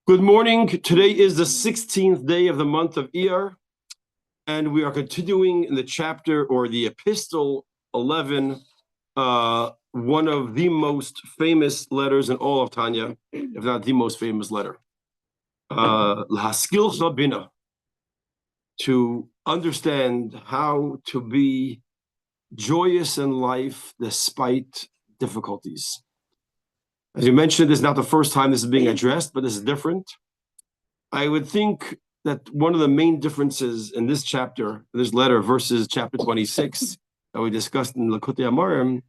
Good morning. Today is the 16th day of the month of Iyar, and we are continuing in the chapter or the Epistle 11, one of the most famous letters in all of Tanya, if not the most famous letter. L'haskil Bina, to understand how to be joyous in life despite difficulties. As you mentioned, this is not the first time this is being addressed, but this is different. I would think that one of the main differences in this chapter, this letter, versus chapter 26 that we discussed in Likutei Amarim,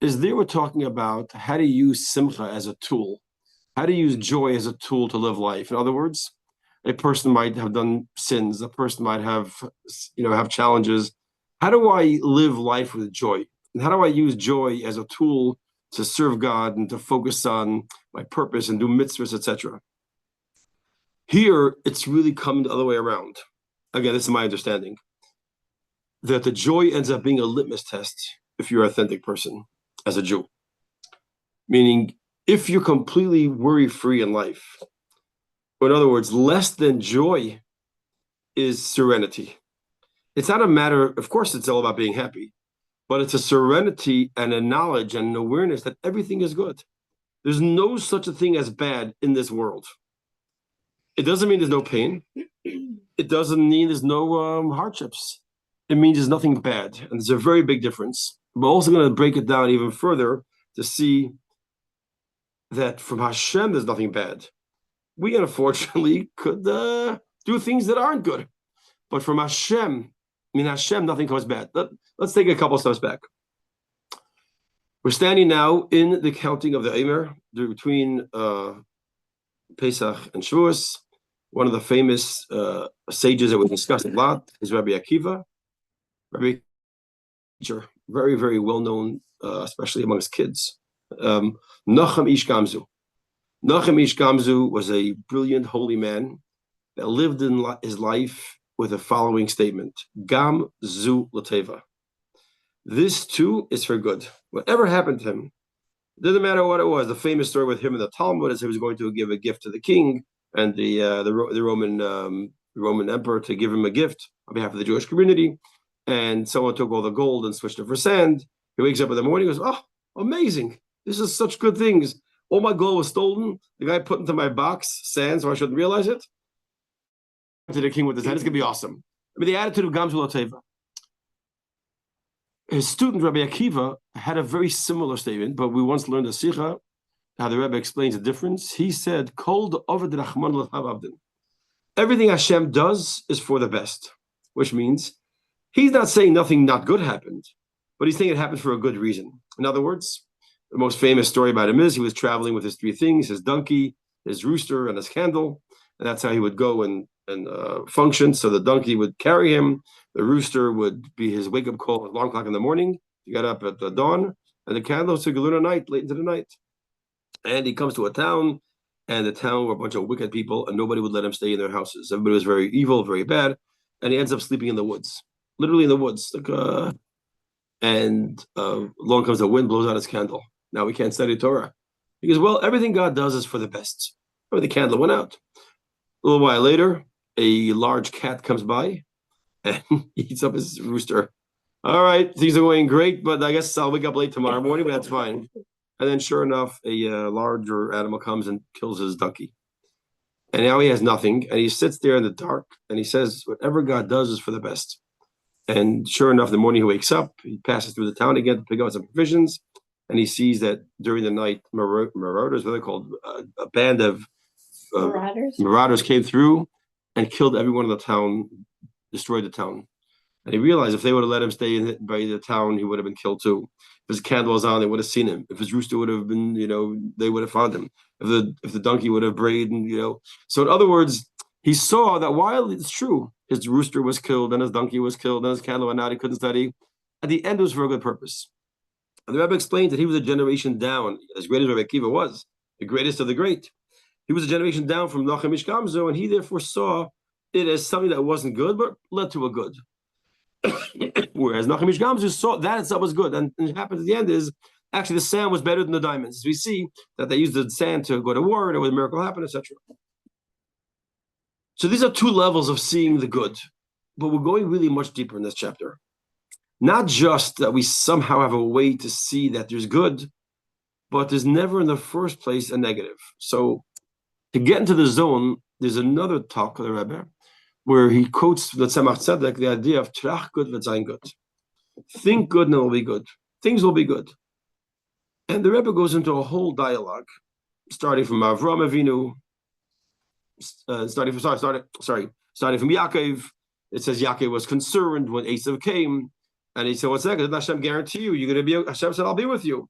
is there we're talking about how to use simcha as a tool, how to use joy as a tool to live life. In other words, a person might have done sins, a person might have challenges. How do I live life with joy? And how do I use joy as a tool to serve God and to focus on my purpose and do mitzvahs, etc.? Here, it's really coming the other way around. Again, this is my understanding, that the joy ends up being a litmus test if you're an authentic person as a Jew. Meaning, if you're completely worry-free in life, or in other words, less than joy is serenity. It's not a matter, of course, it's all about being happy, but it's a serenity and a knowledge and an awareness that everything is good. There's no such a thing as bad in this world. It doesn't mean there's no pain. It doesn't mean there's no hardships. It means there's nothing bad. And there's a very big difference. We're also going to break it down even further to see that from Hashem, there's nothing bad. We, unfortunately, could do things that aren't good. But from Hashem, nothing comes bad. Let's take a couple steps back. We're standing now in the counting of the Eimer between Pesach and Shavuos. One of the famous sages that we discussed a lot is Rabbi Akiva. Rabbi teacher, very, very well known, especially amongst kids. Nachum Ish Gamzu. Nachum Ish Gamzu was a brilliant holy man that lived in his life with the following statement: Gam zu l'teva. This too is for good. Whatever happened to him, it doesn't matter what it was. The famous story with him in the Talmud is he was going to give a gift to the king and the Roman emperor to give him a gift on behalf of the Jewish community, and someone took all the gold and switched it for sand. He wakes up in the morning and goes, "Oh, amazing! This is such good things. All my gold was stolen. The guy put into my box sand, so I shouldn't realize it." To the king with his hand, it's gonna be awesome. I mean, the attitude of Gamzu L'Teva. His student Rabbi Akiva had a very similar statement, but we once learned a sikha, how the Rebbe explains the difference. He said, "Kol de'ovad rachman l'chav avdin." Everything Hashem does is for the best, which means he's not saying nothing not good happened, but he's saying it happened for a good reason. In other words, the most famous story about him is he was traveling with his three things: his donkey, his rooster, and his candle, and that's how he would go and function. So the donkey would carry him, the rooster would be his wake-up call at alarm clock in the morning. He got up at the dawn, and the candle was to Galuna night, late into the night. And he comes to a town, and the town were a bunch of wicked people, and nobody would let him stay in their houses. Everybody was very evil, very bad, and he ends up sleeping in the woods, literally in the woods. Along comes the wind, blows out his candle. Now we can't study Torah. He goes, well, everything God does is for the best. The candle went out. A little while later, a large cat comes by and eats up his rooster. All right, things are going great, but I guess I'll wake up late tomorrow morning, but that's fine. And then sure enough, a larger animal comes and kills his donkey. And now he has nothing, and he sits there in the dark, and he says, whatever God does is for the best. And sure enough, the morning he wakes up, he passes through the town again to pick up some provisions, and he sees that during the night, marauders, what are they called? A band of marauders came through and killed everyone in the town, destroyed the town. And he realized if they would have let him stay by the town, he would have been killed too. If his candle was on, they would have seen him. If his rooster would have been, they would have found him. If the donkey would have brayed, So in other words, he saw that while it's true, his rooster was killed and his donkey was killed and his candle went out, he couldn't study. At the end, it was for a good purpose. And the Rebbe explained that he was a generation down, as great as Rabbi Akiva was, the greatest of the great. He was a generation down from Nachum Ish Gamzu, and he therefore saw it as something that wasn't good, but led to a good. Whereas Nachum Ish Gamzu saw that itself was good. And what happened at the end is, actually, the sand was better than the diamonds. We see that they used the sand to go to war, and a miracle happened, etc. So these are two levels of seeing the good, but we're going really much deeper in this chapter. Not just that we somehow have a way to see that there's good, but there's never in the first place a negative. So to get into the zone, there's another talk of the Rebbe where he quotes the Tzemach Tzedek, the idea of trach good v'zayin good. Think good and it will be good. Things will be good. And the Rebbe goes into a whole dialogue, starting from Avram Avinu, starting from Yaakov. It says Yaakov was concerned when Esav came, and he said, "What's that? Did Hashem guarantee you? You're going to be?" Hashem said, "I'll be with you."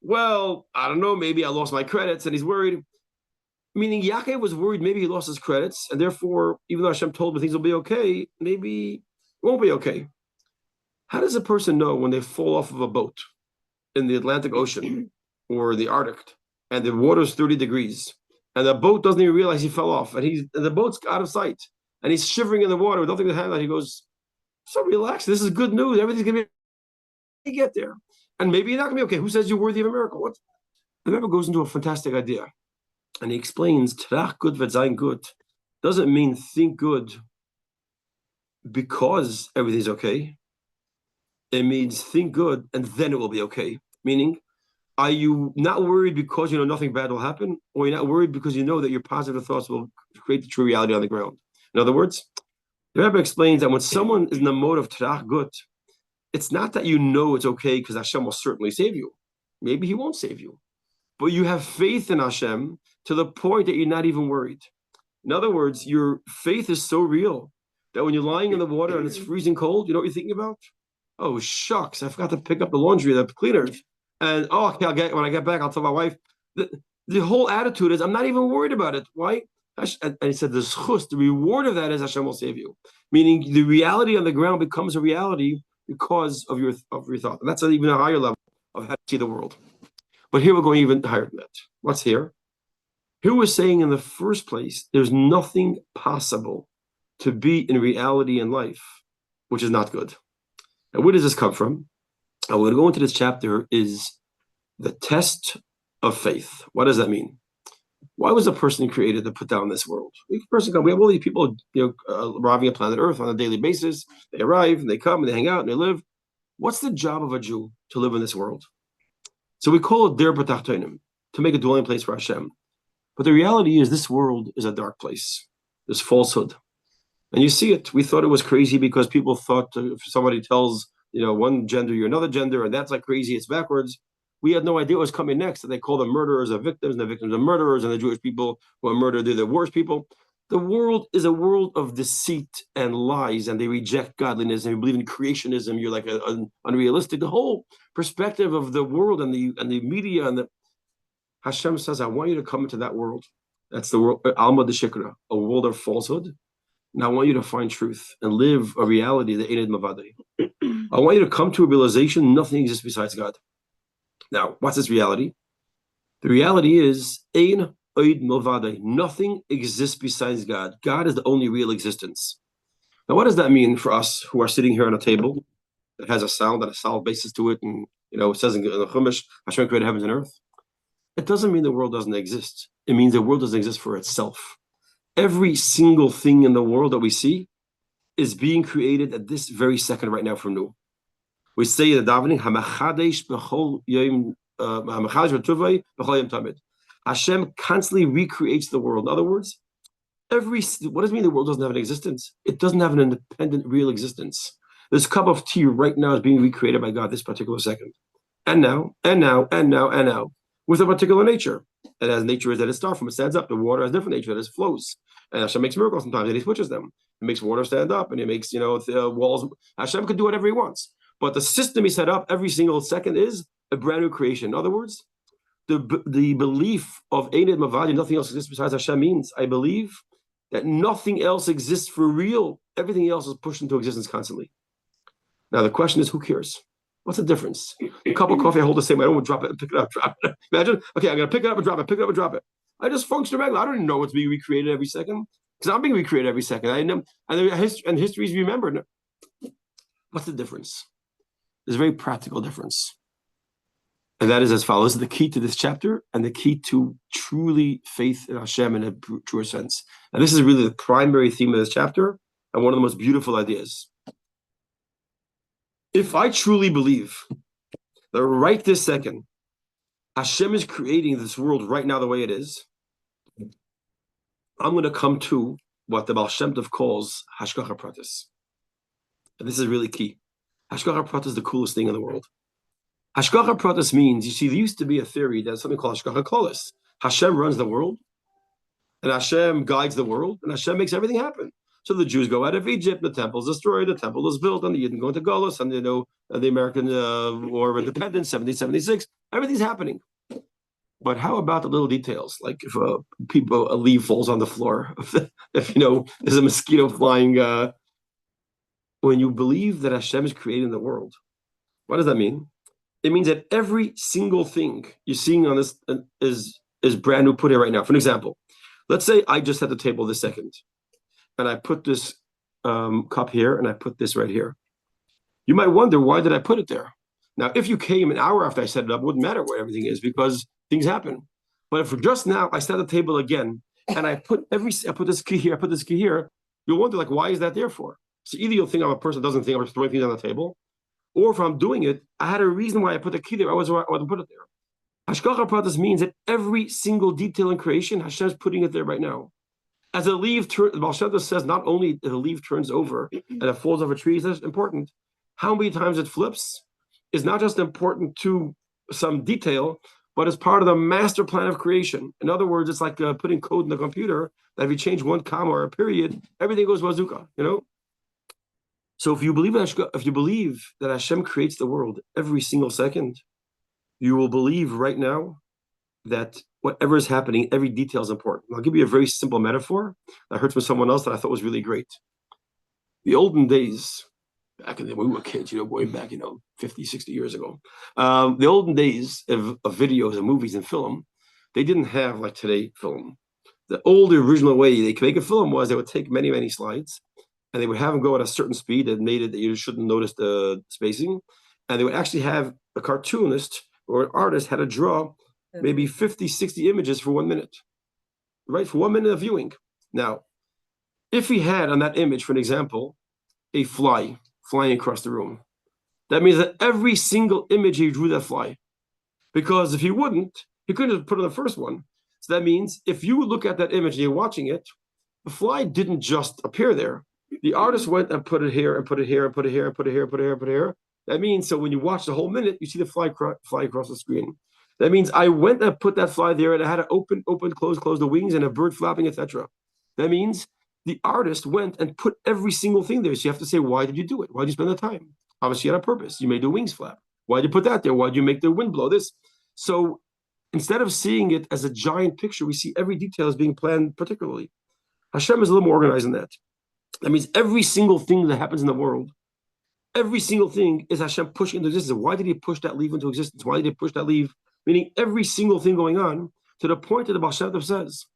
Well, I don't know. Maybe I lost my credits, and he's worried. Meaning, Yaakov was worried. Maybe he lost his credits, and therefore, even though Hashem told him things will be okay, maybe it won't be okay. How does a person know when they fall off of a boat in the Atlantic Ocean or the Arctic, and the water's 30 degrees, and the boat doesn't even realize he fell off, and the boat's out of sight, and he's shivering in the water with nothing to handle. He goes, "So relax. This is good news. Everything's gonna be get there, and maybe you're not gonna be okay. Who says you're worthy of a miracle?" What? The Rebbe goes into a fantastic idea, and he explains, "Trach good v'zayin good" doesn't mean think good because everything's okay. It means think good and then it will be okay. Meaning, are you not worried because you know nothing bad will happen, or you're not worried because you know that your positive thoughts will create the true reality on the ground? In other words, the Rebbe explains that when someone is in the mode of trach gut, it's not that you know it's okay because Hashem will certainly save you. Maybe He won't save you, but you have faith in Hashem to the point that you're not even worried. In other words, your faith is so real that when you're lying in the water and it's freezing cold, you know what you're thinking about? Oh, shucks, I forgot to pick up the laundry, the cleaners. And, okay, when I get back, I'll tell my wife. The whole attitude is, I'm not even worried about it. Why? And he said, the reward of that is Hashem will save you. Meaning the reality on the ground becomes a reality because of your thought. And that's an even a higher level of how to see the world. But here we're going even higher than that. What's here? Here we're saying in the first place, there's nothing possible to be in reality in life, which is not good. And where does this come from? And we're going to go into this chapter is the test of faith. What does that mean? Why was a person created to put down this world? We have all these people, arriving at planet Earth on a daily basis. They arrive and they come and they hang out and they live. What's the job of a Jew to live in this world? So we call it der b'tachtonim, to make a dwelling place for Hashem. But the reality is this world is a dark place. There's falsehood. And you see it. We thought it was crazy because people thought if somebody tells, one gender, you're another gender, and that's like crazy, it's backwards. We had no idea what was coming next. And they call the murderers the victims, and the victims are murderers, and the Jewish people who are murdered, they're the worst people. The world is a world of deceit and lies, and they reject godliness, and they believe in creationism. You're like unrealistic. The whole perspective of the world and the media and the Hashem says, I want you to come into that world. That's the world, Alma de Shikra, a world of falsehood. And I want you to find truth and live a reality that ain't mavadei. I want you to come to a realization nothing exists besides God. Now, what's this reality? The reality is ein oid mavadei. Nothing exists besides God. God is the only real existence. Now, what does that mean for us who are sitting here on a table that has a sound and a solid basis to it, and it says in the Chumash, Hashem created heavens and earth? It doesn't mean the world doesn't exist. It means the world doesn't exist for itself. Every single thing in the world that we see is being created at this very second right now from new. We say in the davening, Hashem constantly recreates the world. In other words, what does it mean the world doesn't have an existence? It doesn't have an independent, real existence. This cup of tea right now is being recreated by God this particular second. And now, with a particular nature. And as nature is that it starts from, it stands up. The water has different nature, that it flows. And Hashem makes miracles sometimes, and He switches them. He makes water stand up, and He makes, walls. Hashem could do whatever He wants. But the system He set up every single second is a brand new creation. In other words, the belief of Einid Mavadi, nothing else exists besides Hashem, means I believe that nothing else exists for real. Everything else is pushed into existence constantly. Now, the question is, who cares? What's the difference? A cup of coffee I hold the same way. I don't drop it and pick it up, drop it. Imagine, okay, I'm going to pick it up and drop it, pick it up and drop it. I just function regular. I don't even know what's being recreated every second because I'm being recreated every second. I know, and history is remembered. What's the difference? There's a very practical difference. And that is as follows. This is the key to this chapter and the key to truly faith in Hashem in a truer sense. And this is really the primary theme of this chapter and one of the most beautiful ideas. If I truly believe that right this second, Hashem is creating this world right now the way it is, I'm going to come to what the Baal Shem Tov calls Hashgacha Pratis. And this is really key. Hashgacha Pratis is the coolest thing in the world. Hashgacha Pratis means, you see, there used to be a theory that something called Hashgacha Klolis. Hashem runs the world, and Hashem guides the world, and Hashem makes everything happen. So the Jews go out of Egypt, the temple is destroyed, the temple is built, and the Yidden go into Golos, and the American War of Independence, 1776, everything's happening. But how about the little details? Like if a leaf falls on the floor, if there's a mosquito flying. When you believe that Hashem is creating the world, what does that mean? It means that every single thing you're seeing on this is brand new, put here right now. For an example, let's say I just had the table this second, and I put this cup here, and I put this right here. You might wonder, why did I put it there? Now, if you came an hour after I set it up, it wouldn't matter where everything is because things happen. But if just now I set the table again, and I put this key here, I put this key here, you'll wonder, like, why is that there for? So either you'll think I'm a person that doesn't think I'm just throwing things on the table, or if I'm doing it, I had a reason why I put the key there. I wasn't put it there. Hashgacha Pratis means that every single detail in creation, Hashem's putting it there right now. As a leaf, the Baal Shem Tov says, not only the leaf turns over and it falls off a tree, that's important. How many times it flips is not just important to some detail, but it's part of the master plan of creation. In other words, it's like putting code in the computer that if you change one comma or a period, everything goes bazooka, So if you believe that Hashem creates the world every single second, you will believe right now that whatever is happening, every detail is important. I'll give you a very simple metaphor I heard from someone else that I thought was really great. The olden days, back in when we were kids, going back, 50, 60 years ago, the olden days of videos and movies and film, they didn't have like today film. The old original way they could make a film was they would take many, many slides, and they would have them go at a certain speed that made it that you shouldn't notice the spacing. And they would actually have a cartoonist or an artist had to draw maybe 50, 60 images for 1 minute, right? For 1 minute of viewing. Now, if he had on that image, for an example, a fly flying across the room, that means that every single image he drew that fly. Because if he wouldn't, he couldn't have put on the first one. So that means if you look at that image and you're watching it, the fly didn't just appear there. The artist went and put it here and put it here and put it here and put it here, put it here, put it here. That means, so when you watch the whole minute, you see the fly across the screen. That means I went and put that fly there and I had to open, close the wings and a bird flapping, etc. That means the artist went and put every single thing there. So you have to say, why did you do it? Why did you spend the time? Obviously, you had a purpose. You made the wings flap. Why did you put that there? Why did you make the wind blow this? So instead of seeing it as a giant picture, we see every detail as being planned particularly. Hashem is a little more organized than that. That means every single thing that happens in the world, every single thing is Hashem pushing into existence. Why did he push that leaf into existence? Why did he push that leaf? Meaning every single thing going on, to the point that the Baal Shem Tov says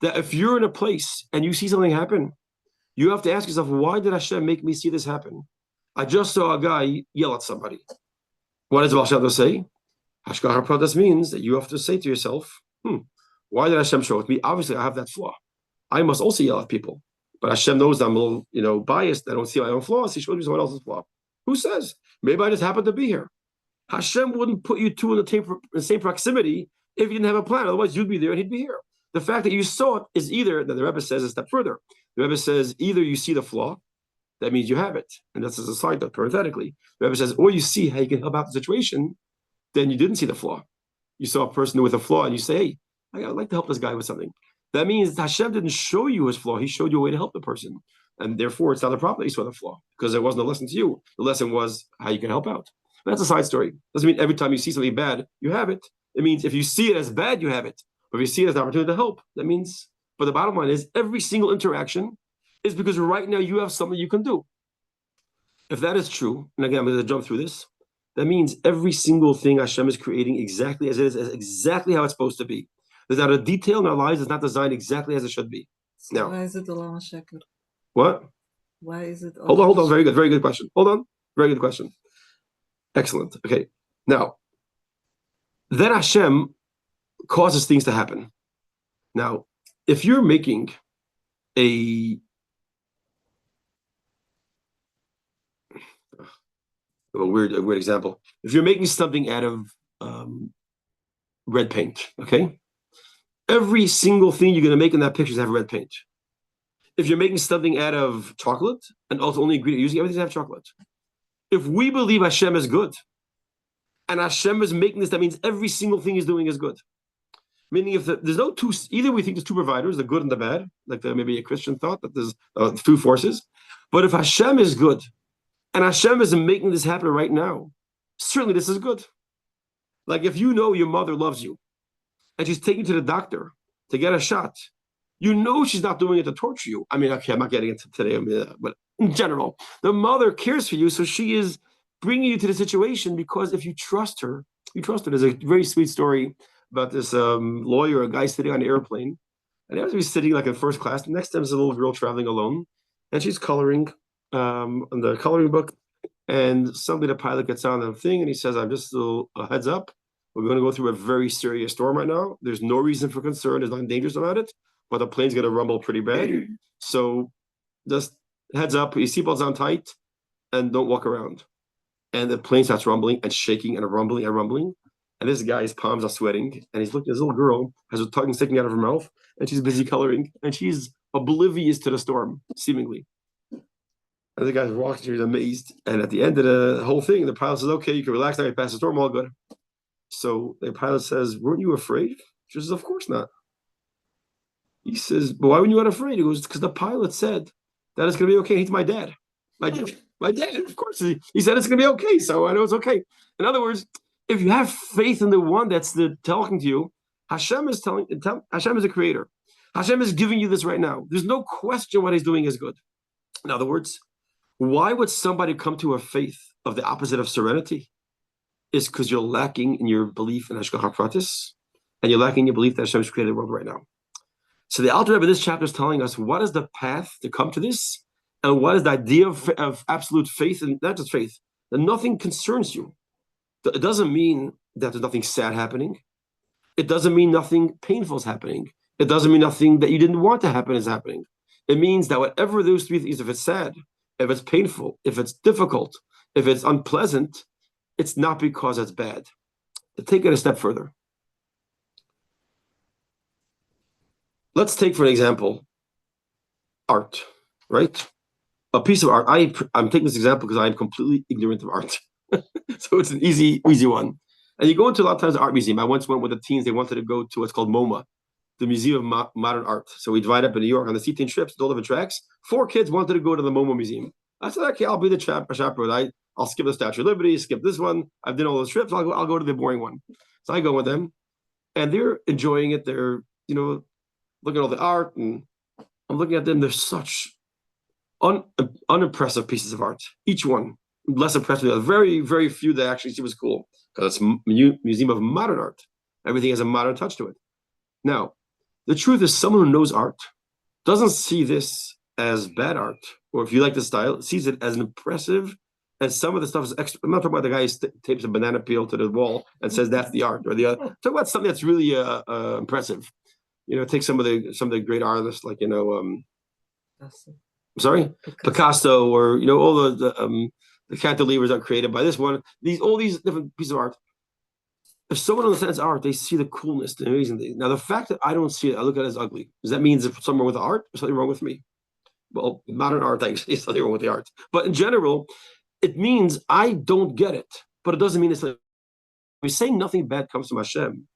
that if you're in a place and you see something happen, you have to ask yourself, why did Hashem make me see this happen? I just saw a guy yell at somebody. What does the Baal Shem Tov say? Hashgacha Pratis means that you have to say to yourself, why did Hashem show it to me? Obviously, I have that flaw. I must also yell at people. But Hashem knows I'm a little, biased. I don't see my own flaws. He shows me someone else's flaw. Who says? Maybe I just happen to be here. Hashem wouldn't put you two in the same proximity if you didn't have a plan. Otherwise, you'd be there and he'd be here. The fact that you saw it is either, that the Rebbe says a step further. The Rebbe says either you see the flaw, that means you have it. And that's as a side note, parenthetically. The Rebbe says, or you see how you can help out the situation, then you didn't see the flaw. You saw a person with a flaw and you say, hey, I'd like to help this guy with something. That means Hashem didn't show you his flaw. He showed you a way to help the person. And therefore, it's not a problem that you saw the flaw because there wasn't a lesson to you. The lesson was how you can help out. But that's a side story. Doesn't mean every time you see something bad, you have it. It means if you see it as bad, you have it. But if you see it as an opportunity to help, that means, but the bottom line is every single interaction is because right now you have something you can do. If that is true, and again, I'm going to jump through this, that means every single thing Hashem is creating exactly as it is, exactly how it's supposed to be. There's not a detail in our lives that's not designed exactly as it should be. So now, why is it Olam HaSheker? What? Why is it? Hold on. Very good question. Hold on. Very good question. Excellent. Okay. Now, Then Hashem causes things to happen. Now, if you're making a weird example, if you're making something out of red paint, okay? Every single thing you're going to make in that picture is have red paint. If you're making something out of chocolate, and also only ingredient using everything to have chocolate. If we believe Hashem is good, and Hashem is making this, that means every single thing he's doing is good. Meaning, if there's no two, either we think there's two providers, the good and the bad, like maybe a Christian thought that there's two forces. But if Hashem is good, and Hashem is making this happen right now, certainly this is good. Like if you know your mother loves you, and she's taking you to the doctor to get a shot, you know she's not doing it to torture you. I mean, okay, I'm not getting into today, but in general, the mother cares for you, so she is bringing you to the situation because if you trust her, you trust her. There's a very sweet story about this lawyer, a guy sitting on an airplane, and he was sitting like in first class. Next to him is a little girl traveling alone, and she's coloring on the coloring book. And suddenly the pilot gets on the thing, and he says, "I'm just a heads up. We're going to go through a very serious storm right now. There's no reason for concern. There's nothing dangerous about it, but the plane's going to rumble pretty bad. So just heads up, your seatbelts on tight, and don't walk around." And the plane starts rumbling and shaking and rumbling and rumbling. And this guy's palms are sweating, and he's looking at this little girl, has her tongue sticking out of her mouth, and she's busy coloring, and she's oblivious to the storm, seemingly. And the guy's walking through, he's amazed. And at the end of the whole thing, the pilot says, "Okay, you can relax now, you pass the storm, all good." So the pilot says, "Weren't you afraid?" She says, "Of course not." He says, "But why were you not afraid?" He goes, "Because the pilot said that it's going to be okay. He's my dad. My dad, of course. He said it's going to be okay, so I know it's okay." In other words, if you have faith in the one that's talking to you, Hashem is Hashem is a creator. Hashem is giving you this right now. There's no question what he's doing is good. In other words, why would somebody come to a faith of the opposite of serenity? Is because you're lacking in your belief in Hashgacha Pratis, and you're lacking in your belief that Hashem has created the world right now. So the Alter Rebbe in this chapter is telling us what is the path to come to this, and what is the idea of absolute faith, and not just faith, that nothing concerns you. It doesn't mean that there's nothing sad happening. It doesn't mean nothing painful is happening. It doesn't mean nothing that you didn't want to happen is happening. It means that whatever those three things, if it's sad, if it's painful, if it's difficult, if it's unpleasant, it's not because it's bad. To take it a step further, let's take for an example art, right? A piece of art. I'm taking this example because I'm completely ignorant of art. So it's an easy one. And you go into a lot of times the art museum. I once went with the teens. They wanted to go to what's called MoMA, the Museum of Modern Art. So we divide up in New York on the 18 trips, all different tracks. 4 kids wanted to go to the MoMA Museum. I said, "Okay, I'll be the chaperone. I'll skip the Statue of Liberty, skip this one. I've done all those trips. I'll go to the boring one." So I go with them, and they're enjoying it. They're looking at all the art, and I'm looking at them. They're such unimpressive pieces of art. Each one less impressive. Very, very few that actually see was cool because it's Museum of Modern Art. Everything has a modern touch to it. Now, the truth is, someone who knows art doesn't see this as bad art, or if you like the style, sees it as an impressive. And some of the stuff is extra. I'm not talking about the guy who tapes a banana peel to the wall and says that's the art, or the other. Talk about something that's really impressive. Take some of the great artists like I'm sorry, Picasso, or all the cantilevers are created by this one. All these different pieces of art. If someone understands art, they see the coolness, the amazing thing. Now, the fact that I don't see it, I look at it as ugly. Does that mean there's something wrong with the art? There's something wrong with me? Well, modern art, there's something wrong with the art. But in general, it means I don't get it. But it doesn't mean it's like we're saying nothing bad comes from Hashem.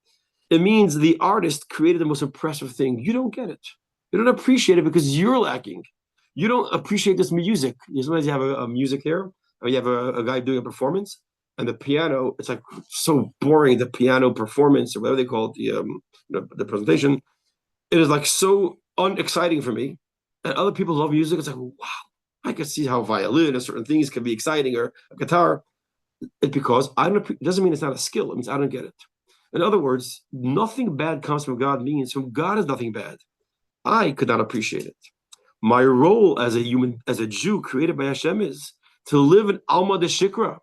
It means the artist created the most impressive thing. You don't get it. You don't appreciate it because you're lacking. You don't appreciate this music. Sometimes you have a music here, or you have a guy doing a performance, and the piano, it's like so boring, the piano performance, or whatever they call it, the presentation. It is like so unexciting for me. And other people love music. It's like, wow, I can see how violin or certain things can be exciting, or a guitar. It's because it doesn't mean it's not a skill. It means I don't get it. In other words, nothing bad comes from God means from God is nothing bad. I could not appreciate it. My role as a Jew created by Hashem is to live in Alma de Shikra,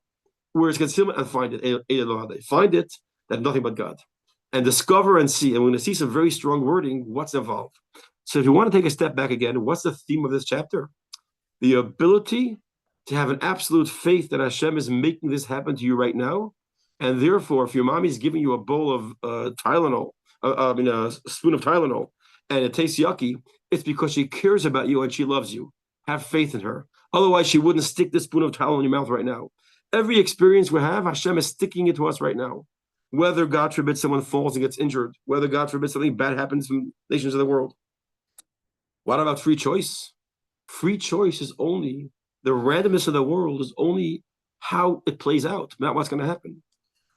where it's concealment, and find it. Find it, that nothing but God. And discover and see, and we're going to see some very strong wording, what's involved. So if you want to take a step back again, what's the theme of this chapter? The ability to have an absolute faith that Hashem is making this happen to you right now. And therefore, if your mommy is giving you a bowl of Tylenol, a spoon of Tylenol, and it tastes yucky, it's because she cares about you and she loves you. Have faith in her. Otherwise, she wouldn't stick this spoon of Tylenol in your mouth right now. Every experience we have, Hashem is sticking it to us right now. Whether, God forbid, someone falls and gets injured, whether, God forbid, something bad happens in nations of the world. What about free choice? Free choice is only, the randomness of the world is only how it plays out, not what's going to happen.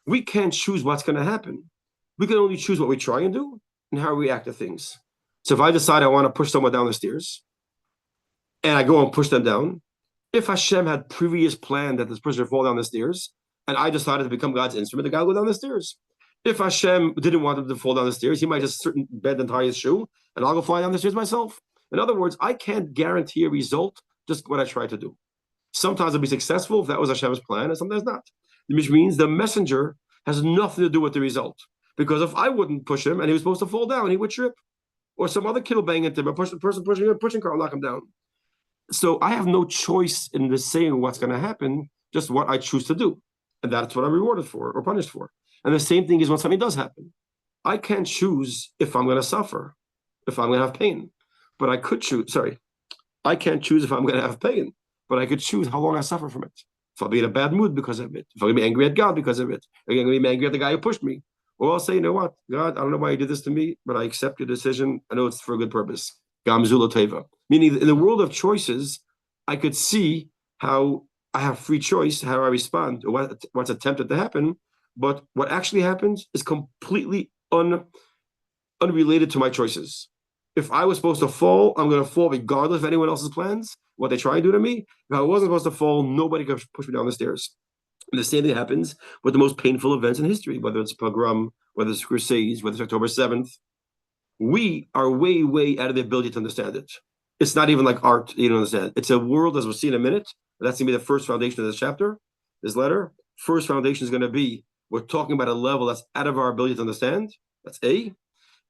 We can't choose what's going to happen. We can only choose what we try and do and how we react to things. So if I decide I want to push someone down the stairs, and I go and push them down, if Hashem had previous planned that this person would fall down the stairs, and I decided to become God's instrument, the guy will go down the stairs. If Hashem didn't want him to fall down the stairs, he might just bend and tie his shoe, and I'll go fly down the stairs myself. In other words, I can't guarantee a result, just what I try to do. Sometimes I'll be successful if that was Hashem's plan, and sometimes not. Which means the messenger has nothing to do with the result. Because if I wouldn't push him and he was supposed to fall down, he would trip. Or some other kid will bang into him, a person pushing a pushing car will knock him down. So I have no choice in the saying what's going to happen, just what I choose to do. And that's what I'm rewarded for or punished for. And the same thing is when something does happen. I can't choose if I'm going to suffer, if I'm going to have pain. But I could choose, I can't choose if I'm going to have pain, but I could choose how long I suffer from it. If I'll be in a bad mood because of it, if I'm going to be angry at God because of it, if I'm going to be angry at the guy who pushed me, or I'll say, you know what, God, I don't know why you did this to me, but I accept your decision. I know it's for a good purpose. Gamzula teva. Meaning, in the world of choices, I could see how I have free choice, how I respond, or what's attempted to happen, but what actually happens is completely unrelated to my choices. If I was supposed to fall, I'm going to fall regardless of anyone else's plans, what they try and do to me. If I wasn't supposed to fall, nobody could push me down the stairs. And the same thing happens with the most painful events in history, whether it's pogrom, whether it's Crusades, whether it's October 7th. We are way, way out of the ability to understand it. It's not even like art, you don't understand. It's a world, as we'll see in a minute. That's going to be the first foundation of this chapter, this letter. First foundation is going to be, we're talking about a level that's out of our ability to understand. That's A.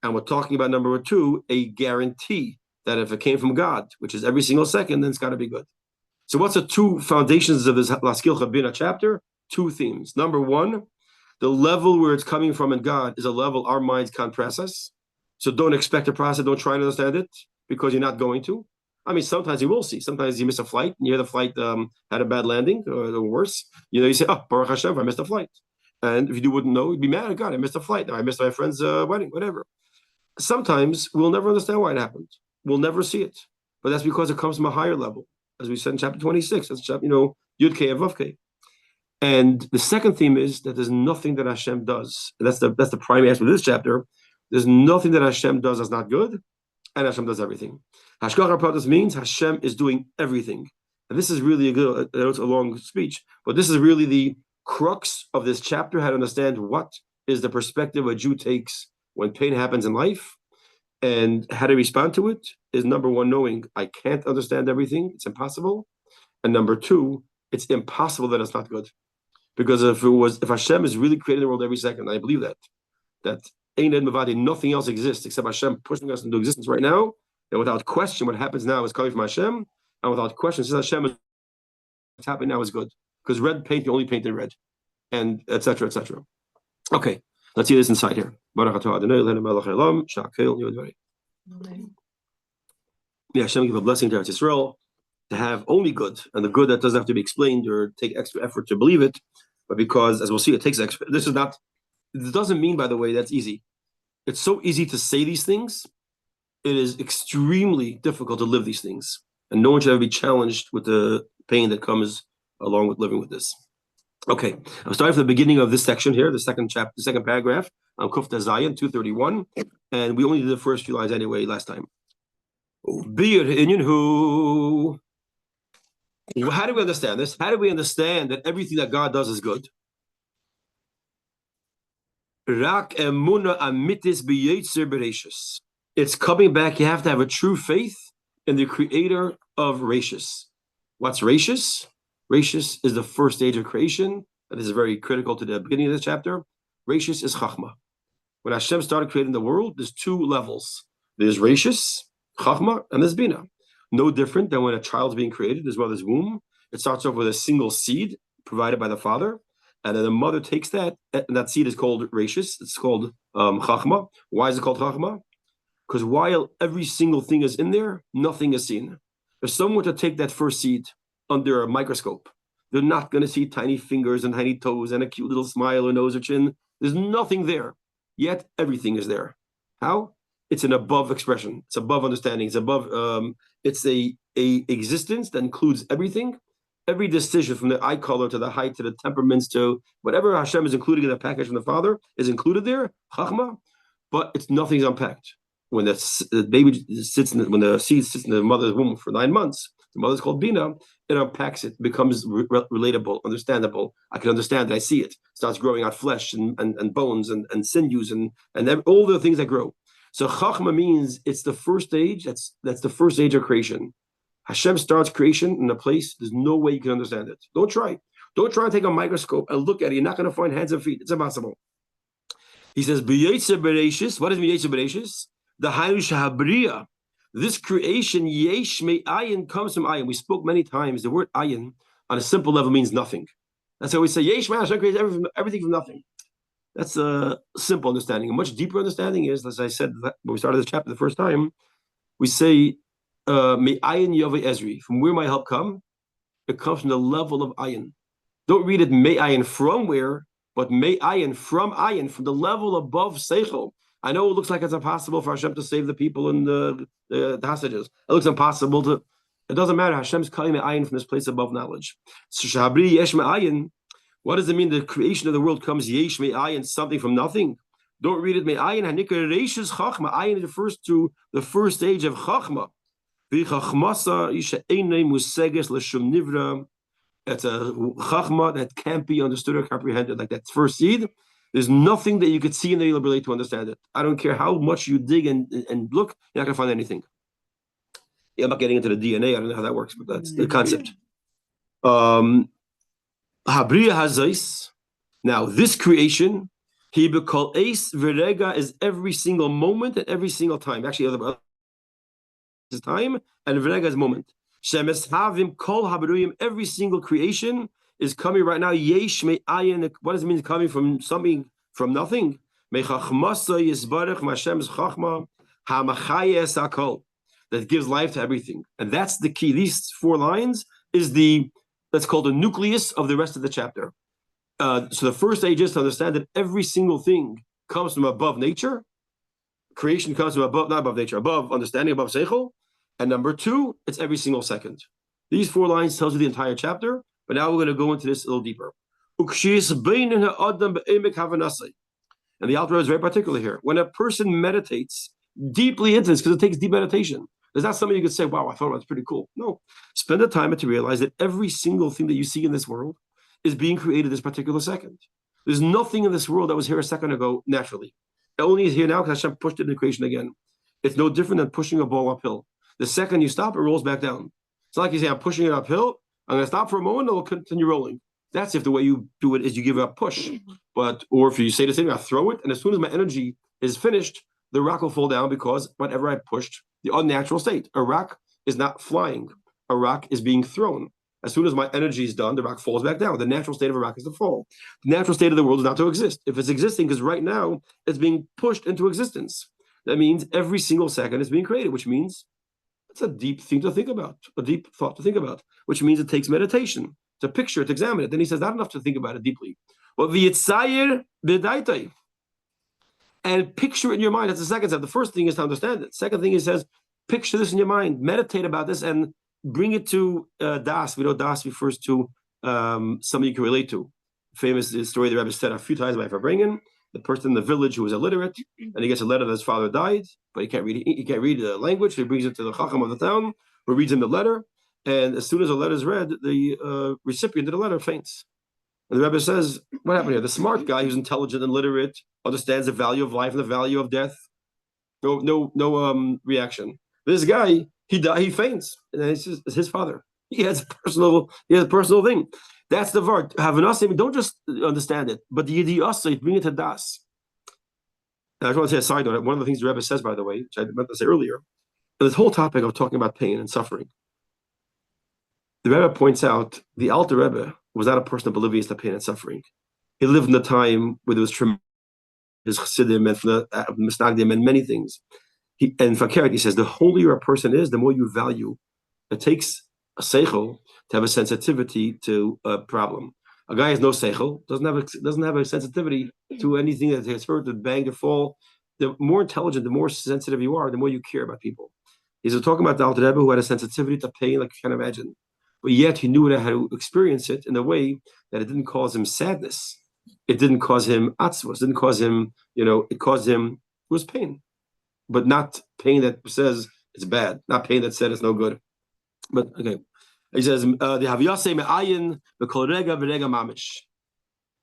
And we're talking about number 2, a guarantee that if it came from God, which is every single second, then it's got to be good. So what's the 2 foundations of this Laskil Chabina chapter? 2 themes. Number 1, the level where it's coming from in God is a level our minds can't process. So don't expect to process, don't try to understand it, because you're not going to. I mean, sometimes you will see. Sometimes you miss a flight, and you hear the flight had a bad landing, or worse. You say, oh, Baruch Hashem, I missed a flight. And if you wouldn't know, you'd be mad at God, I missed a flight. I missed my friend's wedding, whatever. Sometimes we'll never understand why it happened. We'll never see it. But that's because it comes from a higher level. As we said in chapter 26, that's chapter, Yud K and Vav K. And the second theme is that there's nothing that Hashem does. And that's the primary aspect of this chapter. There's nothing that Hashem does that's not good, and Hashem does everything. Hashgacha Pratis means Hashem is doing everything. And this is really it's a long speech, but this is really the crux of this chapter, how to understand what is the perspective a Jew takes when pain happens in life, and how to respond to it is number 1, knowing I can't understand everything, it's impossible. And number 2, it's impossible that it's not good. Because if Hashem is really creating the world every second, I believe that Ein Ed Mevadi, nothing else exists except Hashem pushing us into existence right now, and without question, what happens now is coming from Hashem, and without question, since Hashem is what's happening now is good. Because red paint, you only paint in red, and etc., etc. Okay, let's see this inside here. May Hashem give a blessing to Israel to have only good, and the good that doesn't have to be explained or take extra effort to believe it, but because, as we'll see, it takes extra. This doesn't mean, by the way, that's easy. It's so easy to say these things. It is extremely difficult to live these things, and no one should ever be challenged with the pain that comes along with living with this. Okay, I'm starting from the beginning of this section here, the second chapter, the second paragraph, on Kuf Zayin 231, and we only did the first few lines anyway last time. How do we understand this? How do we understand that everything that God does is good? It's coming back. You have to have a true faith in the creator of Rashis. What's Rashis? Rashis is the first stage of creation. That is very critical to the beginning of this chapter. Rashis is Chachma. When Hashem started creating the world, there's two levels. There's Rashis, Chachma, and there's Bina. No different than when a child's being created, as well as womb. It starts off with a single seed provided by the father, and then the mother takes that, and that seed is called Rashis. It's called Chachma. Why is it called Chachma? Because while every single thing is in there, nothing is seen. If someone were to take that first seed under a microscope, they're not going to see tiny fingers and tiny toes and a cute little smile or nose or chin. There's nothing there. Yet everything is there. How? It's an above expression. It's above understanding. It's above. It's a existence that includes everything. Every decision, from the eye color to the height to the temperaments to whatever Hashem is including in the package from the Father, is included there. Chachma, but it's nothing's unpacked. When the baby sits when the seed sits in the mother's womb for 9 months, the mother's called Bina. It unpacks it, becomes relatable, understandable. I can understand it. I see it. Starts growing out flesh and bones and sinews and all the things that grow. So Chachma means it's the first stage. That's the first stage of creation. Hashem starts creation in a place there's no way you can understand it. Don't try. Don't try and take a microscope and look at it. You're not going to find hands and feet. It's impossible. He says, B'yetzer Bereshis. What is B'yetzer Bereshis? The Hayush HaBriya. This creation, Yesh Me Ayin, comes from Ayin. We spoke many times. The word Ayin on a simple level means nothing. That's how we say, Yesh Me Hashem creates everything from nothing. That's a simple understanding. A much deeper understanding is, as I said when we started this chapter the first time, we say, Me Ayin Yovei Ezri. From where my help come? It comes from the level of Ayin. Don't read it Me Ayin from where, but Me Ayin, from the level above Seichel. I know it looks like it's impossible for Hashem to save the people in the hostages. It looks impossible to. It doesn't matter. Hashem's cutting the ayin from this place above knowledge. So Shabri Yesh Me'ayin. What does it mean? The creation of the world comes Yesh Me'ayin, something from nothing. Don't read it Me'ayin. Hanikar Reishis Chachma. Ayin refers to the first stage of Chachma. V'Chachmasa Isha Einay Museges L'Shum Nivra. It's a Chachma that can't be understood or comprehended, like that first seed. There's nothing that you could see in the ability to understand it. I don't care how much you dig and look, you're not going to find anything. Yeah, I'm not getting into the DNA. I don't know how that works, but that's the concept. Habriya Hazais. Now, this creation, he be called Ace Verega, is every single moment and every single time. Actually, other is time and Verega is moment. Shemes Havim Kol Habruyim, every single creation is coming right now. Yesh me ayin. What does it mean? Coming from something, from nothing. Mechachmasa yisbarach Hashem's chachma hamachayes hakol, that gives life to everything, and that's the key. These 4 lines is that's called the nucleus of the rest of the chapter. So the first stage is to understand that every single thing comes from above nature. Creation comes from above, not above nature, above understanding, above seichel. And number 2, it's every single second. These 4 lines tells you the entire chapter. But now we're going to go into this a little deeper. And the Alter is very particular here. When a person meditates deeply into this, because it takes deep meditation, there's not something you could say, wow, I thought that was pretty cool. No. Spend the time to realize that every single thing that you see in this world is being created this particular second. There's nothing in this world that was here a second ago naturally. It only is here now because Hashem pushed it into creation again. It's no different than pushing a ball uphill. The second you stop, it rolls back down. It's not like you say, I'm pushing it uphill. I'm going to stop for a moment, and it'll continue rolling. That's if the way you do it is you give it a push. Or if you say the same, I throw it, and as soon as my energy is finished, the rock will fall down because whatever I pushed, the unnatural state. A rock is not flying. A rock is being thrown. As soon as my energy is done, the rock falls back down. The natural state of a rock is to fall. The natural state of the world is not to exist. If it's existing, because right now it's being pushed into existence. That means every single second is being created, which means it's a deep thing to think about, a deep thought to think about, which means it takes meditation to picture it, to examine it. Then he says, not enough to think about it deeply. But v'yitzayir b'daitai, and picture it in your mind. That's the second step. The first thing is to understand it. Second thing, he says, picture this in your mind, meditate about this, and bring it to das. We know das refers to something you can relate to. Famous story the Rebbe said a few times by Farbrengen, the person in the village who was illiterate, and he gets a letter that his father died, but he can't read the language. So he brings it to the chacham of the town, who reads him the letter, and as soon as the letter is read, the recipient of the letter faints. And the Rebbe says, what happened here? The smart guy who's intelligent and literate, understands the value of life and the value of death. No reaction. This guy, he faints, and it's his father. He has a personal thing. That's the word. Havanasim, don't just understand it, but the yidiyasa, bring it to das. And I just want to say a side note. One of the things the Rebbe says, by the way, which I meant to say earlier, this whole topic of talking about pain and suffering, the Rebbe points out the Alter Rebbe was not a person oblivious to pain and suffering. He lived in a time where there was tremendous chassidim and misnagdim and many things. And Fakert, he says, the holier a person is, the more you value. It takes a seichel to have a sensitivity to a problem. A guy has no seichel, doesn't have a sensitivity to anything that gets hurt, that bang, to fall. The more intelligent, the more sensitive you are, the more you care about people. He's talking about the Alter Rebbe who had a sensitivity to pain, like you can imagine. But yet he knew how to experience it in a way that it didn't cause him sadness. It didn't cause him atzvos. It didn't cause him, it was pain. But not pain that says it's bad, not pain that said it's no good. But okay, he says the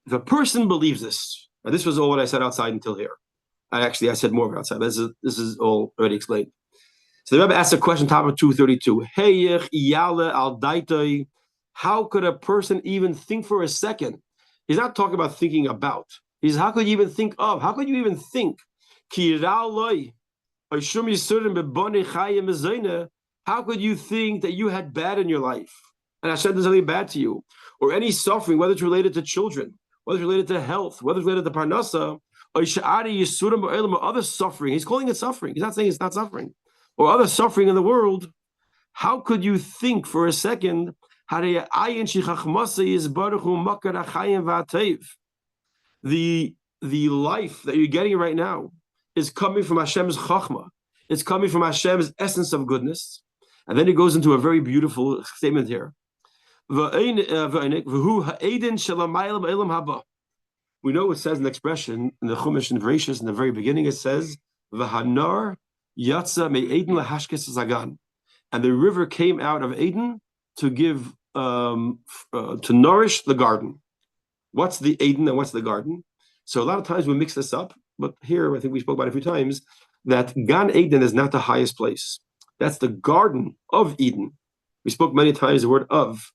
if a person believes this, and this was all what I said outside until here. I said more outside. This is all already explained. So the Rebbe asked a question, top of 232. How could a person even think for a second? He's not talking about thinking about. He's how could you even think of? How could you even think? How could you think that you had bad in your life and Hashem does something bad to you, or any suffering, whether it's related to children, whether it's related to health, whether it's related to parnasa, or other suffering? He's calling it suffering. He's not saying it's not suffering, or other suffering in the world. How could you think for a second? The life that you're getting right now is coming from Hashem's chachma. It's coming from Hashem's essence of goodness. And then it goes into a very beautiful statement here. We know it says an expression in the Chumash and Bereshis in the very beginning. It says, "V'hanar yatsa me'eden lahashkes zagan," and the river came out of Eden to give to nourish the garden. What's the Eden and what's the garden? So a lot of times we mix this up, but here I think we spoke about it a few times that Gan Eden is not the highest place. That's the Garden of Eden. We spoke many times the word of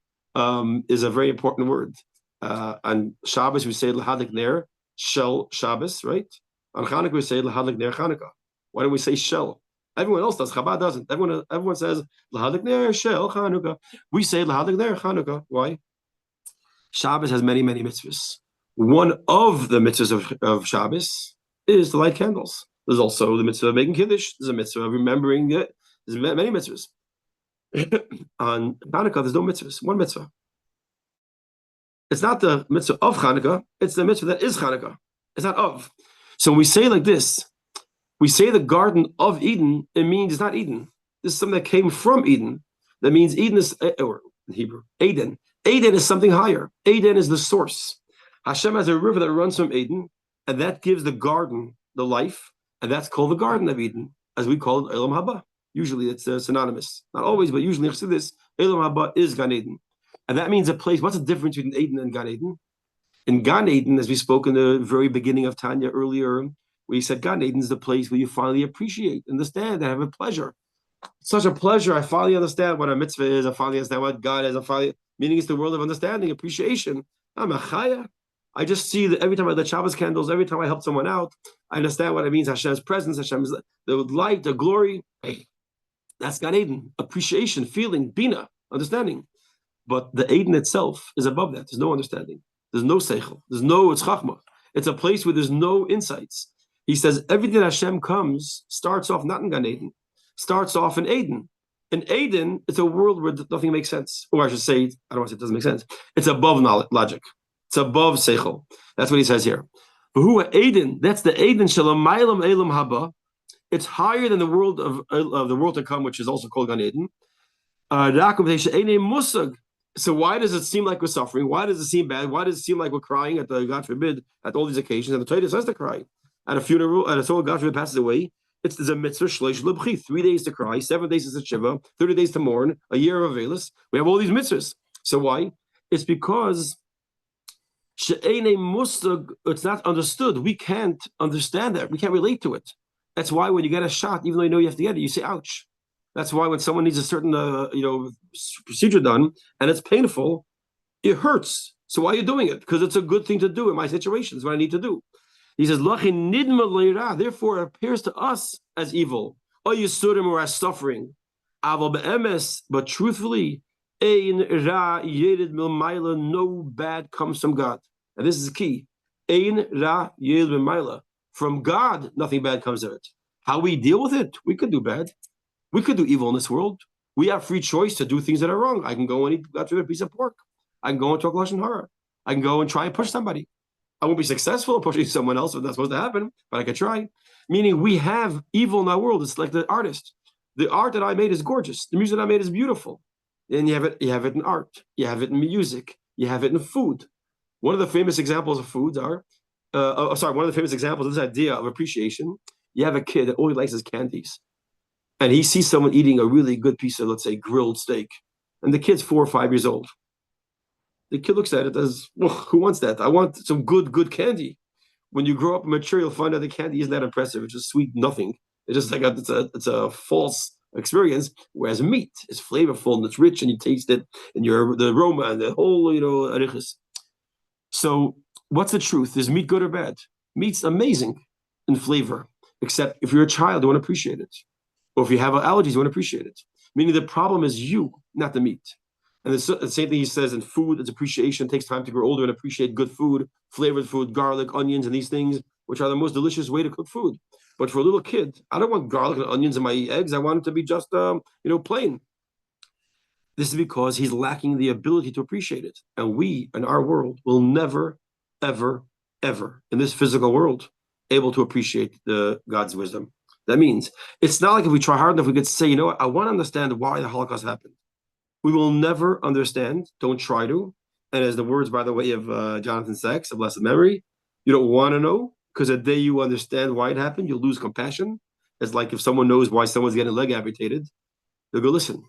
is a very important word. On Shabbos we say L'hadik Ner Shel Shabbos, right? On Chanukah we say L'hadik Ner Chanukah. Why don't we say Shel? Everyone else does. Chabad doesn't. Everyone says L'hadik Ner Shel Chanukah. We say L'hadik Ner Chanukah. Why? Shabbos has many, many mitzvahs. One of the mitzvahs of Shabbos is to light candles. There's also the mitzvah of making kiddush. There's a mitzvah of remembering it. There's many mitzvahs. On Hanukkah, there's no mitzvahs. One mitzvah. It's not the mitzvah of Hanukkah. It's the mitzvah that is Hanukkah. It's not of. So when we say like this, we say the Garden of Eden, it means it's not Eden. This is something that came from Eden. That means Eden is, or in Hebrew, Eden. Eden is something higher. Eden is the source. Hashem has a river that runs from Eden, and that gives the garden the life, and that's called the Garden of Eden, as we call it Elam Haba. Usually it's synonymous. Not always, but usually this Elam Haba is Gan Eden. And that means a place. What's the difference between Eden and Gan Eden? In Gan Eden, as we spoke in the very beginning of Tanya earlier, we said Gan Eden is the place where you finally appreciate, understand, and have a pleasure. It's such a pleasure. I finally understand what a mitzvah is. I finally understand what God is. Meaning it's the world of understanding, appreciation. I'm a chaya. I just see that every time I lit Shabbos candles, every time I help someone out, I understand what it means. Hashem's presence, Hashem's the light, the glory. Hey, that's Gan Eden. Appreciation, feeling, bina, understanding. But the Eden itself is above that. There's no understanding. There's no seichel. It's chachma. It's a place where there's no insights. He says everything that Hashem comes starts off not in Gan Eden, starts off in Eden. In Eden, it's a world where nothing makes sense. Or I should say, I don't want to say it doesn't make sense. It's above knowledge, logic. It's above seichel. That's what he says here. Who Eden? That's the Eden shalamaylam elam haba. It's higher than the world of the world to come, which is also called Gan Eden. So why does it seem like we're suffering? Why does it seem bad? Why does it seem like we're crying at the God forbid at all these occasions? And the Torah says to cry at a funeral, at a soul God forbid passes away. It's a mitzvah shleish lebchi, 3 days to cry, 7 days to shiva, 30 days to mourn, a year of avelus. We have all these mitzvahs. So why? It's because it's not understood. We can't understand that. We can't relate to it. That's why when you get a shot, even though you know you have to get it, you say, ouch. That's why when someone needs a certain procedure done and it's painful, It hurts. So why are you doing it? Because it's a good thing to do in my situation. It's what I need to do. He says, therefore it appears to us as evil, or as suffering. But truthfully, no bad comes from God. And this is the key. From God, nothing bad comes of it. How we deal with it, we could do bad. We could do evil in this world. We have free choice to do things that are wrong. I can go and eat a piece of pork. I can go and talk Lashon Hara. I can go and try and push somebody. I won't be successful in pushing someone else if that's supposed to happen, but I could try. Meaning we have evil in our world. It's like the artist. The art that I made is gorgeous. The music that I made is beautiful. And you have it in art. You have it in music. You have it in food. One of the famous examples of foods are, one of the famous examples of this idea of appreciation. You have a kid that all he likes is candies. And he sees someone eating a really good piece of, let's say, grilled steak. And the kid's 4 or 5 years old. The kid looks at it as, well, who wants that? I want some good candy. When you grow up and mature, you'll find out the candy isn't that impressive. It's just sweet nothing. It's just like it's a false experience. Whereas meat is flavorful and it's rich and you taste it and the aroma and the whole, arichis. So what's the truth? Is meat good or bad? Meat's amazing in flavor, except if you're a child, you want to appreciate it. Or if you have allergies, you want to appreciate it. Meaning the problem is you, not the meat. And the same thing he says in food, it's appreciation. It takes time to grow older and appreciate good food, flavored food, garlic, onions, and these things, which are the most delicious way to cook food. But for a little kid, I don't want garlic and onions in my eggs. I want it to be just, plain. This is because he's lacking the ability to appreciate it. And we, in our world, will never, ever, ever, in this physical world, able to appreciate God's wisdom. That means it's not like if we try hard enough, we could say, I want to understand why the Holocaust happened. We will never understand. Don't try to. And as the words, by the way, of Jonathan Sacks, of blessed memory, you don't want to know, because the day you understand why it happened, you'll lose compassion. It's like if someone knows why someone's getting a leg amputated, they'll go, listen,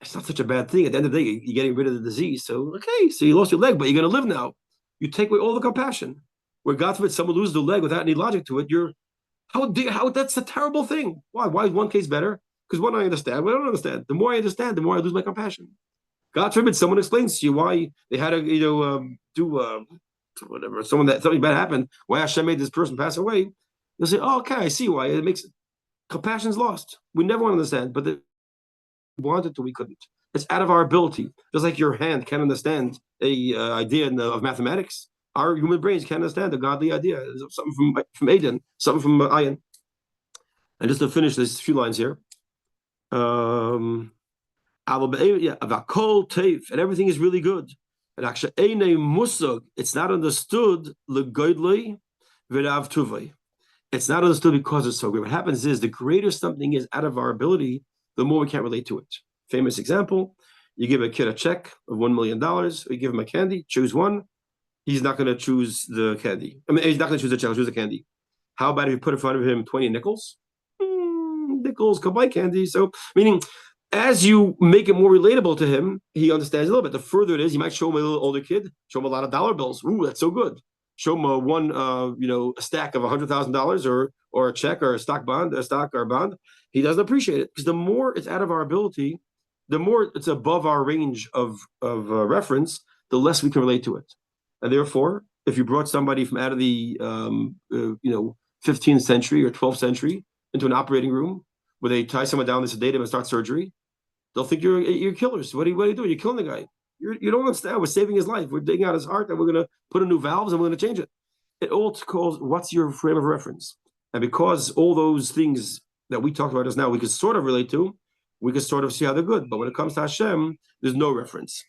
it's not such a bad thing. At the end of the day, you're getting rid of the disease. So, okay, so you lost your leg, but you're going to live now. You take away all the compassion. Where God forbid someone loses their leg without any logic to it, how that's a terrible thing. Why is one case better? Because one I understand, one I don't understand. The more I understand, the more I lose my compassion. God forbid someone explains to you why they had to, do whatever. Something bad happened. Why Hashem made this person pass away? You'll say, "Oh, okay, I see why it makes compassion's lost." We never want to understand, but we wanted to, we couldn't. It's out of our ability. Just like your hand can't understand a idea of mathematics, our human brains can't understand a godly idea. Something from Aden, something from Ayin. And just to finish this few lines here. And everything is really good. And actually, it's not understood. It's not understood because it's so great. What happens is the greater something is out of our ability, the more we can't relate to it. Famous example: you give a kid a check of $1 million, or you give him a candy, choose one. He's not going to choose the candy. He's not going to choose the check, choose the candy. How about if you put in front of him 20 nickels? Nickels can buy candy. So, meaning, as you make it more relatable to him, he understands a little bit. The further it is, you might show him a little older kid, show him a lot of dollar bills. Ooh, that's so good. Show him a stack of $100,000 or a check or a stock or bond. He doesn't appreciate it because the more it's out of our ability, the more it's above our range of reference, the less we can relate to it. And therefore, if you brought somebody from out of the 15th century or 12th century into an operating room where they tie someone down, they sedate him and start surgery, they'll think you're killers. What are you doing? You're killing the guy. You don't understand. We're saving his life. We're digging out his heart and we're going to put in new valves and we're going to change it. It all calls, what's your frame of reference? And because all those things that we talked about just now, we could sort of relate to, we could sort of see how they're good. But when it comes to Hashem, there's no reference.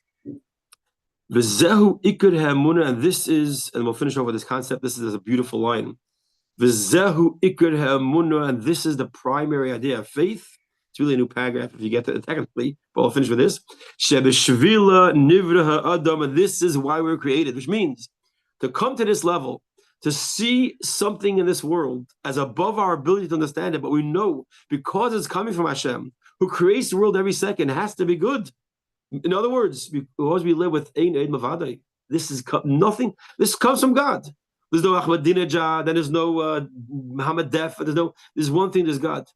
V'zehu ikar ha'emunah, and this is, and we'll finish off with this concept. This is a beautiful line. V'zehu ikar ha'emunah, and this is the primary idea of faith. It's really a new paragraph if you get to it technically, but I'll finish with this. Shebeshvila nivra ha'adam, and this is why we're created, which means to come to this level, to see something in this world as above our ability to understand it, but we know because it's coming from Hashem, who creates the world every second, has to be good. In other words, because we live with Ein Eid Mavadai, this is nothing. This comes from God. There's no Ahmadinejad, then there's no Muhammad Def. There's one thing. There's God,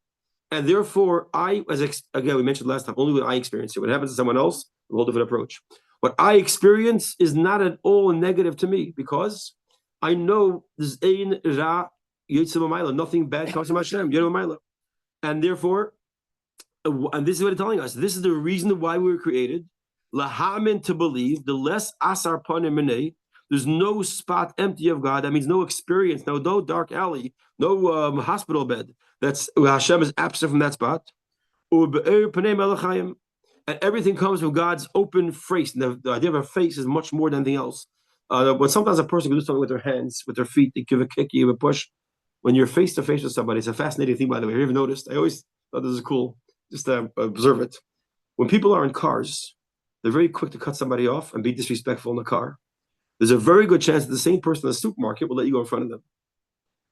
and therefore, again we mentioned last time, only when I experience it. When it happens to someone else, a whole different approach. What I experience is not at all negative to me because I know there's ein ra yitzim amayla, nothing bad comes from Hashem, yedom amayla. And therefore, and this is what it's telling us, this is the reason why we were created, lahamin, to believe, the less asar panim minei, there's no spot empty of God. That means no experience, no dark alley, no hospital bed. That's Hashem is absent from that spot. And everything comes from God's open face. And the idea of a face is much more than anything else. When sometimes a person can do something with their hands, with their feet, they give a kick, you give a push. When you're face to face with somebody, it's a fascinating thing, by the way. Have you ever noticed? I always thought this is cool. Just observe it. When people are in cars, they're very quick to cut somebody off and be disrespectful in the car. There's a very good chance that the same person in the supermarket will let you go in front of them.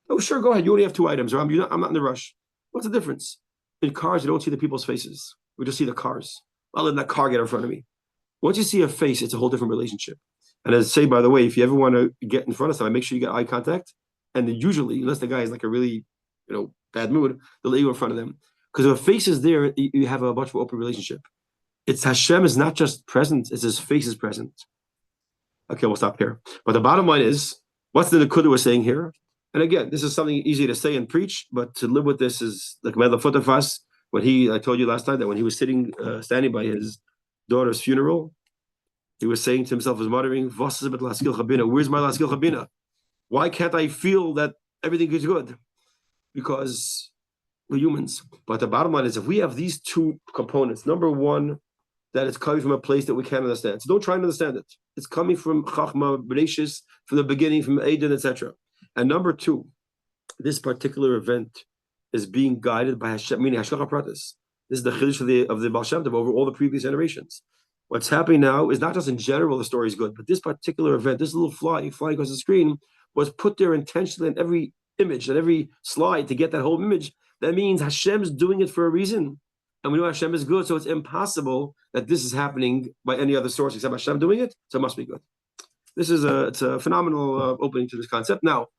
Oh, sure, go ahead. You only have 2 items, or I'm not in the rush. What's the difference? In cars, you don't see the people's faces. We just see the cars. I'll let that car get in front of me. Once you see a face, it's a whole different relationship. And as I say, by the way, if you ever want to get in front of somebody, make sure you get eye contact. And then usually, unless the guy is like a really, bad mood, they'll let you go in front of them. Because if a face is there, you have a much more open relationship. It's Hashem is not just present, it's His face is present. Okay, we'll stop here. But the bottom line is, what's the Nakuda we're saying here? And again, this is something easy to say and preach, but to live with this is like Medla Futafas. I told you last time that when he was standing by his daughter's funeral, he was saying to himself, was muttering, where's my Laskil Chabina? Why can't I feel that everything is good? Because we're humans. But the bottom line is, if we have these two components, number one, that it's coming from a place that we can't understand. So don't try and understand it. It's coming from Chachma, Bereshis, from the beginning, from Eden, etc. And number two, this particular event is being guided by Hashem, meaning Hashgacha Pratis. This is the Chiddush of the Baal Shem Tov over all the previous generations. What's happening now is not just in general the story is good, but this particular event, this little flying across the screen, was put there intentionally in every image, and every slide to get that whole image. That means Hashem's doing it for a reason. And we know Hashem is good, so it's impossible that this is happening by any other source except Hashem doing it, so it must be good. This is it's a phenomenal opening to this concept. Now,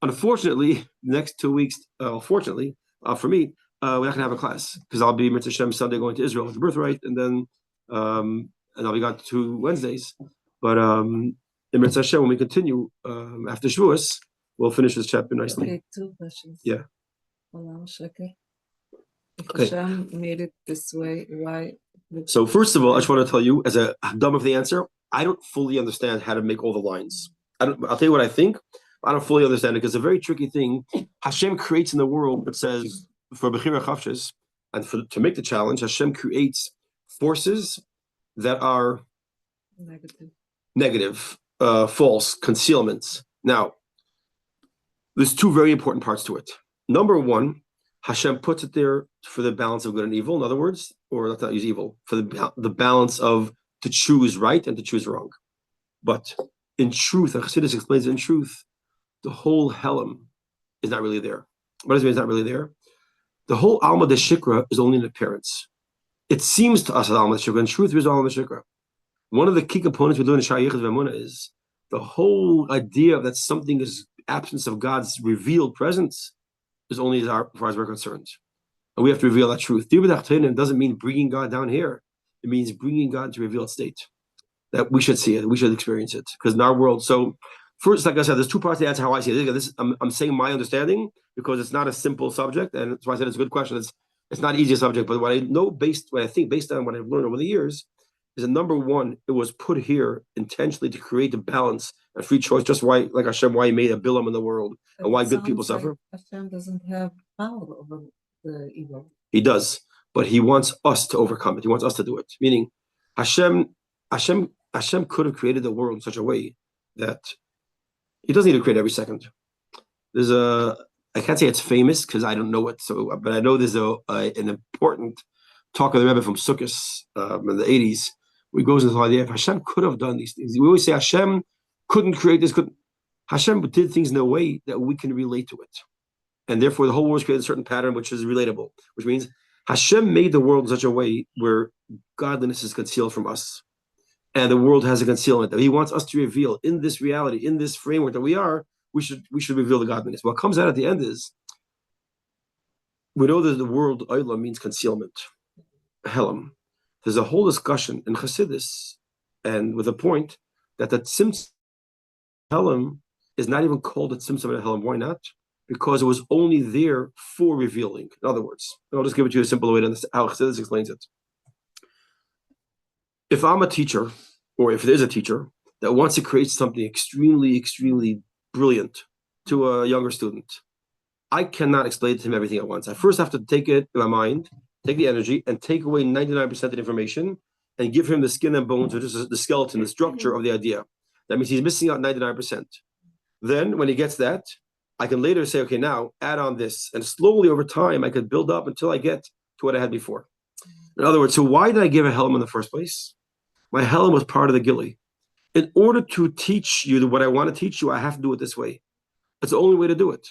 unfortunately, the next 2 weeks, fortunately, for me, we're not going to have a class because I'll be Mitzvah Hashem Sunday going to Israel with the birthright, and then and I'll be gone 2 Wednesdays. But in Mitzvah Hashem, when we continue after Shavuos, we'll finish this chapter nicely. Okay, 2 questions. Yeah. If Okay. Hashem made it this way, why? So first of all, I just want to tell you, as a dumb of the answer, I don't fully understand how to make all the lines. I'll tell you what I think. I don't fully understand it because it's a very tricky thing. Hashem creates in the world, it says, for Bechira Chavshes, and to make the challenge, Hashem creates forces that are negative, false, concealments. Now, there's 2 very important parts to it. Number one, Hashem puts it there for the balance of good and evil. In other words, or let's not use evil, for the balance of to choose right and to choose wrong. But in truth, and Chassidus explains in truth, the whole Helam is not really there. What does it mean it's not really there? The whole Alma de Shikra is only an appearance. It seems to us as Alma de Shikra. In truth, there is Alma de Shikra. One of the key components we do in Shai Yichud V'Emunah is the whole idea that something is absence of God's revealed presence is only as far as we're concerned. And we have to reveal that truth. It doesn't mean bringing God down here. It means bringing God to revealed state. That we should see it, we should experience it. Because in our world, so first, like I said, there's 2 parts to answer how I see it. I'm saying my understanding because it's not a simple subject, and that's why I said it's a good question. It's not an easy subject, but what I think based on what I've learned over the years, is that number one, it was put here intentionally to create a balance and free choice, just why, like Hashem, why He made a bilam in the world, and why good people suffer. Hashem doesn't have power over the evil. He does, but He wants us to overcome it. He wants us to do it. Meaning, Hashem could have created the world in such a way that He doesn't need to create every second. There's I can't say it's famous because I don't know it, but I know there's an important talk of the Rebbe from Sukkot in the 80s, where he goes into the idea if Hashem could have done these things. We always say Hashem couldn't create this, Hashem did things in a way that we can relate to it. And therefore the whole world is created a certain pattern which is relatable, which means Hashem made the world in such a way where godliness is concealed from us. And the world has a concealment that He wants us to reveal in this reality, in this framework that we are. We should reveal the godliness. What comes out at the end is we know that the word Olam means concealment, Helam. There's a whole discussion in Chassidus and with a point that the Tzimtzum Helm is not even called a Tzimtzum Helm. Why not? Because it was only there for revealing. In other words, and I'll just give it to you a simple way to understand how Chassidus explains it. If I'm a teacher, or if there's a teacher that wants to create something extremely, extremely brilliant to a younger student, I cannot explain to him everything at once. I first have to take it in my mind, take the energy, and take away 99% of the information and give him the skin and bones, or just the skeleton, the structure of the idea. That means he's missing out 99%. Then when he gets that, I can later say, okay, now add on this. And slowly over time, I could build up until I get to what I had before. In other words, so why did I give a helm in the first place? My helm was part of the gilly. In order to teach you what I want to teach you, I have to do it this way. It's the only way to do it.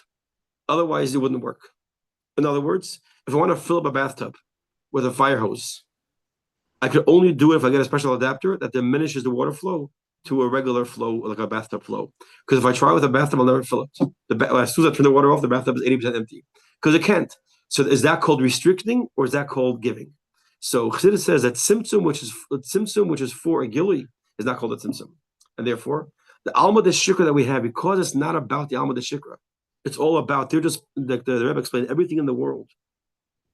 Otherwise, it wouldn't work. In other words, if I want to fill up a bathtub with a fire hose, I could only do it if I get a special adapter that diminishes the water flow to a regular flow, like a bathtub flow. Because if I try with a bathtub, I'll never fill it. As soon as I turn the water off, the bathtub is 80% empty. Because it can't. So is that called restricting, or is that called giving? So Chassidus says that Tzimtzum, which is for a gili, is not called a Tzimtzum. And therefore, the Alma de Shikra that we have, because it's not about the Alma de Shikra, it's all about, they're just, the Rebbe explained everything in the world.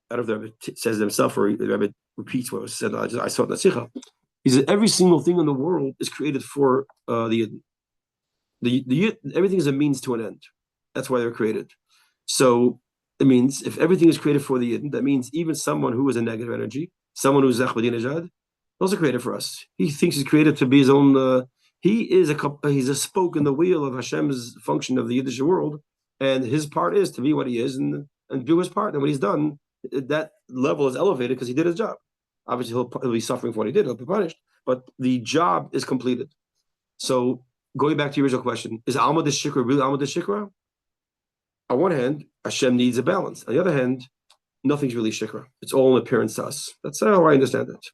I don't know if the Rebbe says it himself or the Rebbe repeats what was said. I saw it in the Sikha. He said every single thing in the world is created for the Yidden. Everything is a means to an end. That's why they're created. So it means if everything is created for the Yidden, that means even someone who is a negative energy, someone who's Zechbadinajad, also created for us. He thinks he's created to be his own. He's a spoke in the wheel of Hashem's function of the Yiddish world, and his part is to be what he is and do his part. And when he's done, that level is elevated because he did his job. Obviously, he'll be suffering for what he did. He'll be punished, but the job is completed. So going back to your original question, is Alma de Shikra really Alma de Shikra? On one hand, Hashem needs a balance. On the other hand, nothing's really Shikra. It's all an appearance to us. That's how I understand it.